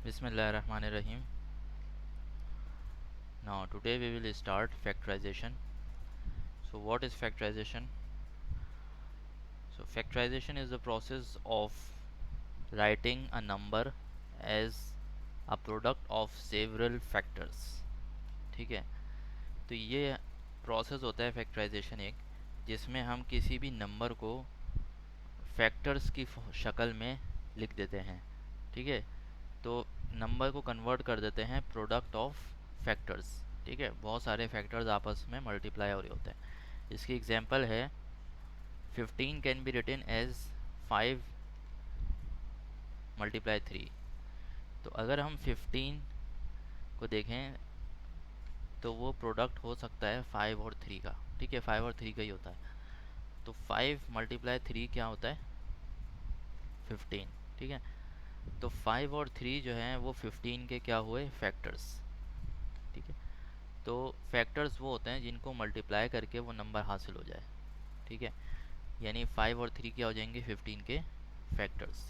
Bismillahirrahmanirrahim. Now today we will start factorization. So what is factorization? So factorization is the process of writing a number as a product of several factors. ठीक है, तो ये process होता है factorisation एक, जिसमें हम किसी भी नंबर को फैक्टर्स की शक्ल में लिख देते हैं. ठीक है, तो नंबर को कन्वर्ट कर देते हैं प्रोडक्ट ऑफ फैक्टर्स. ठीक है, बहुत सारे फैक्टर्स आपस में मल्टीप्लाई हो रहे होते हैं. इसकी एग्जांपल है 15 can be written as 5 multiply 3. तो अगर हम 15 को देखें तो वो प्रोडक्ट हो सकता है 5 और 3 का. ठीक है, 5 और 3 का ही होता है. तो 5 मल्टीप्लाई 3 क्या होता है? 15. ठीक है, तो 5 और 3 जो हैं वो 15 के क्या हुए? फैक्टर्स. ठीक है, तो फैक्टर्स वो होते हैं जिनको मल्टीप्लाई करके वो नंबर हासिल हो जाए. ठीक है, यानी 5 और 3 क्या हो जाएंगे? 15 के फैक्टर्स.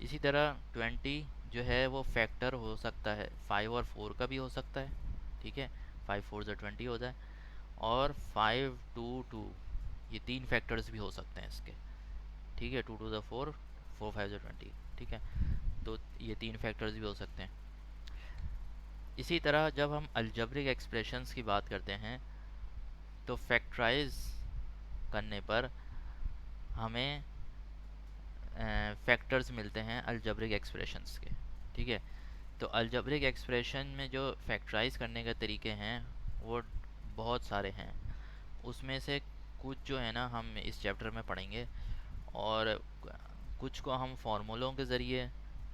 इसी तरह 20 जो है वो फैक्टर हो सकता है 5 और 4 का भी हो सकता है. ठीक है, 5 4 से 20 हो जाए. और 5 2 2 ये तीन फैक्टर्स भी हो सकते हैं इसके. ठीक है, 2 टू द 4 4 5 से 20. ठीक है, तो ये तीन फैक्टर्स भी हो सकते हैं. इसी तरह जब हम अलजेब्रिक एक्सप्रेशंस की बात करते हैं तो फैक्टराइज करने पर हमें फैक्टर्स मिलते हैं अलजेब्रिक एक्सप्रेशंस के. ठीक है, तो अलजेब्रिक एक्सप्रेशन में जो फैक्टराइज करने के तरीके हैं वो बहुत सारे हैं. उसमें से कुछ जो है ना हम इस चैप्टर में पढ़ेंगे, और कुछ को हम फार्मूलों के ज़रिए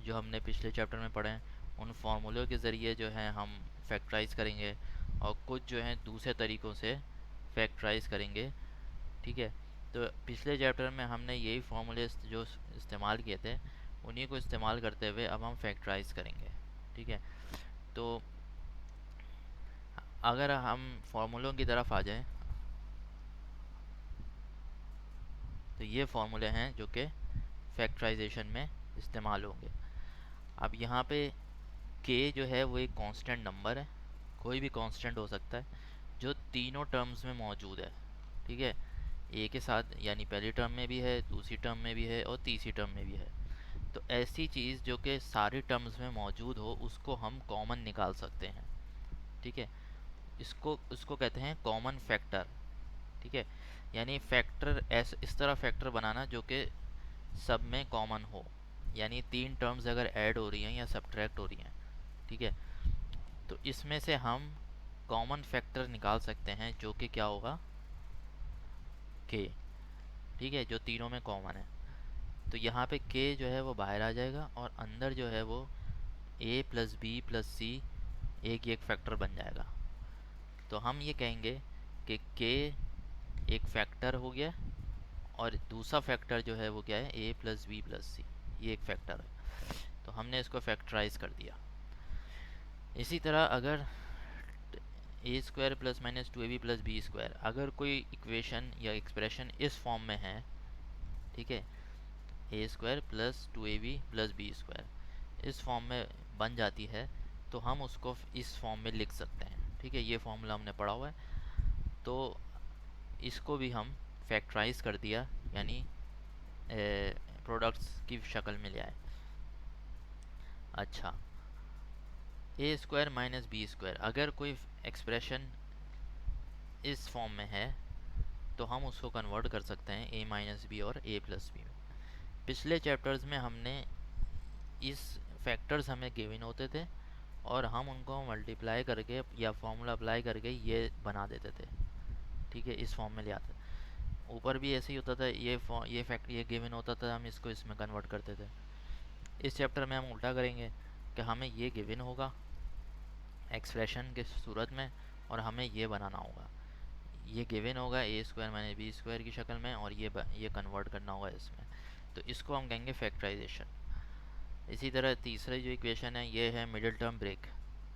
जो हमने पिछले चैप्टर में पढ़े हैं उन फार्मूलों के ज़रिए जो है हम फैक्टराइज करेंगे, और कुछ जो है दूसरे तरीक़ों से फैक्टराइज करेंगे. ठीक है, तो पिछले चैप्टर में हमने यही फार्मूले जो इस्तेमाल किए थे उन्हीं को इस्तेमाल करते हुए अब हम फैक्टराइज करेंगे. ठीक है, तो अगर हम फार्मूलों की तरफ आ जाएं तो ये फार्मूले हैं जो कि फैक्टराइजेशन में इस्तेमाल होंगे. अब यहाँ पे k जो है वो एक कांस्टेंट नंबर है, कोई भी कांस्टेंट हो सकता है जो तीनों टर्म्स में मौजूद है. ठीक है, a के साथ, यानी पहली टर्म में भी है, दूसरी टर्म में भी है और तीसरी टर्म में भी है. तो ऐसी चीज़ जो कि सारी टर्म्स में मौजूद हो उसको हम कॉमन निकाल सकते हैं. ठीक है, इसको कहते हैं कॉमन फैक्टर. ठीक है, यानी फैक्टर इस तरह फैक्टर बनाना जो कि सब में कॉमन हो, यानी तीन टर्म्स अगर ऐड हो रही हैं या सब्ट्रैक्ट हो रही हैं. ठीक है, तो इसमें से हम कॉमन फैक्टर निकाल सकते हैं जो कि क्या होगा? k. ठीक है, जो तीनों में कॉमन है. तो यहाँ पे k जो है वो बाहर आ जाएगा और अंदर जो है वो a प्लस बी प्लस सी एक फैक्टर बन जाएगा. तो हम ये कहेंगे कि k एक फैक्टर हो गया और दूसरा फैक्टर जो है वो क्या है? a प्लस बी प्लस सी, ये एक फैक्टर है. तो हमने इसको फैक्टराइज कर दिया. इसी तरह अगर a square plus minus 2ab plus b square, अगर कोई इक्वेशन या एक्सप्रेशन इस फॉर्म में है, ठीक है, a square plus 2ab plus b square इस फॉर्म में बन जाती है तो हम उसको इस फॉर्म में लिख सकते हैं. ठीक है, ये फॉर्मूला हमने पढ़ा हुआ है. तो इसको भी हम फैक्टराइज कर दिया, यानी प्रोडक्ट्स की शक्ल में ले आए. अच्छा, ए स्क्वायर माइनस बी स्क्वायर, अगर कोई एक्सप्रेशन इस फॉर्म में है तो हम उसको कन्वर्ट कर सकते हैं ए माइनस बी और ए प्लस बी में. पिछले चैप्टर्स में हमने इस फैक्टर्स हमें गिवन होते थे और हम उनको मल्टीप्लाई करके या फॉर्मूला अप्लाई करके ये बना देते थे. ठीक है, इस फॉर्म में ले आते. ऊपर भी ऐसे ही होता था, ये गिवन होता था, हम इसको इसमें कन्वर्ट करते थे. इस चैप्टर में हम उल्टा करेंगे कि हमें ये गिवन होगा एक्सप्रेशन के सूरत में और हमें ये बनाना होगा. ये गिवन होगा ए स्क्वायर माइनस बी स्क्वायर की शक्ल में और ये कन्वर्ट करना होगा इसमें. तो इसको हम कहेंगे फैक्टराइजेशन. इसी तरह तीसरी जो इक्वेशन है ये है मिडिल टर्म ब्रेक.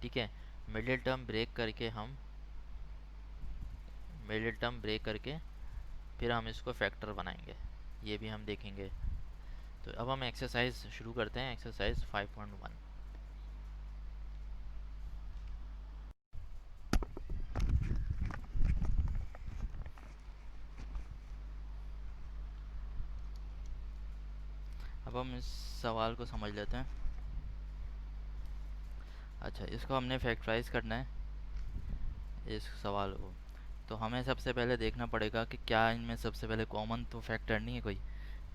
ठीक है, मिडिल टर्म ब्रेक करके फिर हम इसको फैक्टर बनाएंगे, ये भी हम देखेंगे. तो अब हम एक्सरसाइज शुरू करते हैं. एक्सरसाइज 5.1. अब हम इस सवाल को समझ लेते हैं। अच्छा, इसको हमने फैक्टराइज करना है इस सवाल को। तो हमें सबसे पहले देखना पड़ेगा कि क्या इनमें सबसे पहले कॉमन तो फैक्टर नहीं है कोई।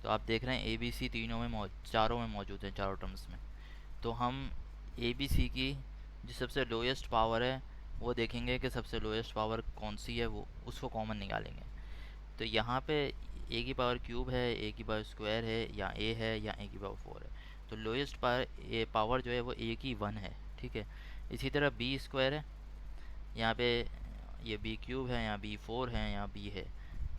तो आप देख रहे हैं ए बी सी तीनों में चारों में मौजूद हैं, चारों टर्म्स में। तो हम ए बी सी की जो सबसे लोएस्ट पावर है वो देखेंगे कि सबसे लोएस्ट पावर कौन सी है, वो उसको कॉमन निकालेंगे। तो यहाँ पे ए की पावर क्यूब है, ए की पावर स्क्वायर है, या ए है, या ए की पावर 4 है। तो लोएस्ट पावर जो है वो ए की 1 है, ठीक है। इसी तरह बी स्क्वायर है, यहाँ पे ये बी क्यूब है, यहाँ बी 4 है, यहाँ बी है।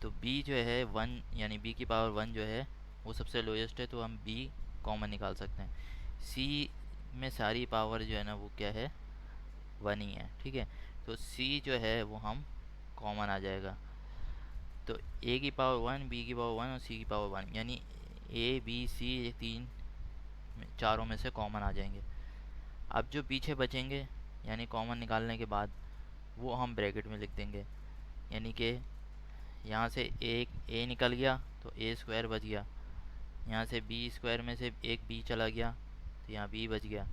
तो बी जो है 1, यानी बी की पावर 1 जो है वो सबसे लोएस्ट है, तो हम बी कॉमन निकाल सकते हैं। सी में सारी पावर जो है ना वो क्या है, 1 ही है, ठीक है। तो सी जो है वो हम कॉमन आ जाएगा। तो ए की पावर 1, बी की पावर 1 और सी की पावर 1, यानी ए बी सी ये तीन चारों में से कॉमन आ जाएंगे। अब जो पीछे बचेंगे यानी कॉमन निकालने के बाद, वो हम ब्रैकेट में लिख देंगे। यानी कि यहाँ से एक ए निकल गया तो ए स्क्वायर बच गया, यहाँ से बी स्क्वायर में से एक बी चला गया तो यहाँ बी बच गया,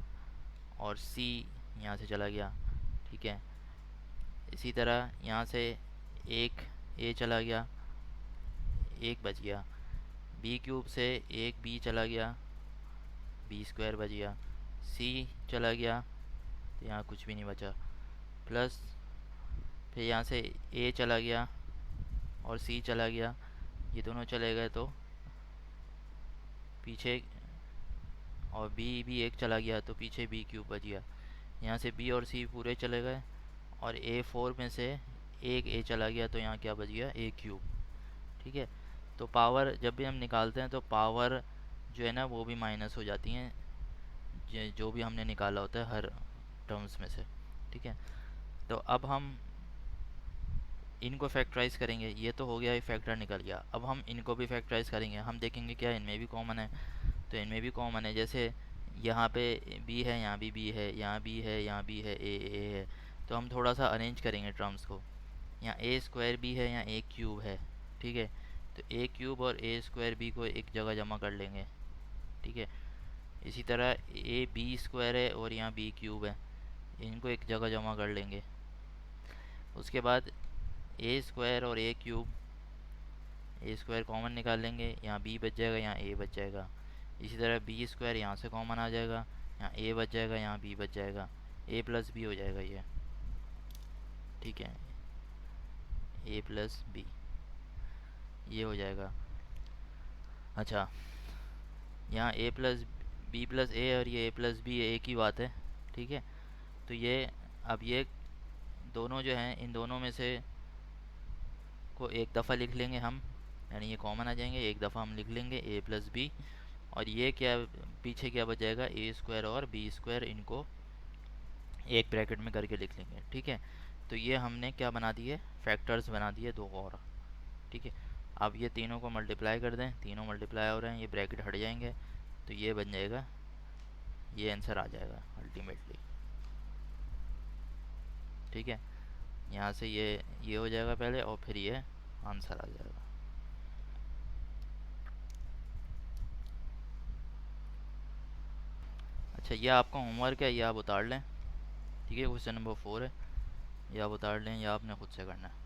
और सी यहाँ से चला गया, ठीक है। इसी तरह यहाँ से एक ए चला गया, एक बच गया। बी क्यूब से एक बी चला गया, बी स्क्वायर बच गया। सी चला गया तो यहाँ कुछ भी नहीं बचा, प्लस फिर यहाँ से ए चला गया और सी चला गया, ये दोनों चले गए तो पीछे, और बी भी एक चला गया तो पीछे बी क्यूब बच गया। यहाँ से बी और सी पूरे चले गए, और ए 4 में से एक ए चला गया तो यहाँ क्या बच गया, ए क्यूब, ठीक है। तो पावर जब भी हम निकालते हैं तो पावर जो है ना वो भी माइनस हो जाती हैं, जो भी हमने निकाला होता है हर टर्म्स में से, ठीक है। तो अब हम इनको फैक्टराइज करेंगे। ये तो हो गया, ये फैक्टर निकल गया। अब हम इनको भी फैक्टराइज करेंगे, हम देखेंगे क्या इनमें भी कॉमन है। तो इनमें भी कॉमन है, जैसे यहाँ पे बी है, यहाँ भी बी है, यहाँ बी है, यहाँ बी है, ए है। तो हम थोड़ा सा अरेंज करेंगे टर्म्स को। यहाँ ए स्क्वायर भी है, यहाँ ए क्यूब है, ठीक है। तो ए क्यूब और ए स्क्वायर बी को एक जगह जमा कर लेंगे, ठीक है। इसी तरह ए बी स्क्वायर है और यहाँ बी क्यूब है, इनको एक जगह जमा कर लेंगे। उसके बाद ए स्क्वायर और ए क्यूब, ए स्क्वायर कॉमन निकाल लेंगे, यहाँ बी बच जाएगा, यहाँ ए बच जाएगा। इसी तरह बी स्क्वायर यहाँ से कॉमन आ जाएगा, यहाँ ए बच जाएगा, यहाँ बी बच जाएगा, ए प्लस बी हो जाएगा ये, ठीक है। ए प्लस बी ये हो जाएगा। अच्छा, यहाँ ए प्लस बी प्लस ए और ये ए प्लस बी एक ही बात है, ठीक है। तो ये अब ये दोनों जो हैं इन दोनों में से को एक दफ़ा लिख लेंगे हम, यानी ये कॉमन आ जाएंगे, एक दफ़ा हम लिख लेंगे ए प्लस बी। और ये क्या पीछे क्या बच जाएगा, ए स्क्वायर और बी स्क्वायर, इनको एक ब्रैकेट में करके लिख लेंगे, ठीक है। तो ये हमने क्या बना दिए, फैक्टर्स बना दिए दो और, ठीक है। अब ये तीनों को मल्टीप्लाई कर दें, तीनों मल्टीप्लाई हो रहे हैं, ये ब्रैकेट हट जाएंगे, तो ये बन जाएगा, ये आंसर आ जाएगा अल्टीमेटली, ठीक है। यहाँ से ये हो जाएगा पहले और फिर ये आंसर आ जाएगा। अच्छा, ये आपका होमवर्क है, ये आप उतार लें, ठीक है। क्वेश्चन नंबर 4 है, ये आप उतार लें, या आपने खुद से करना है।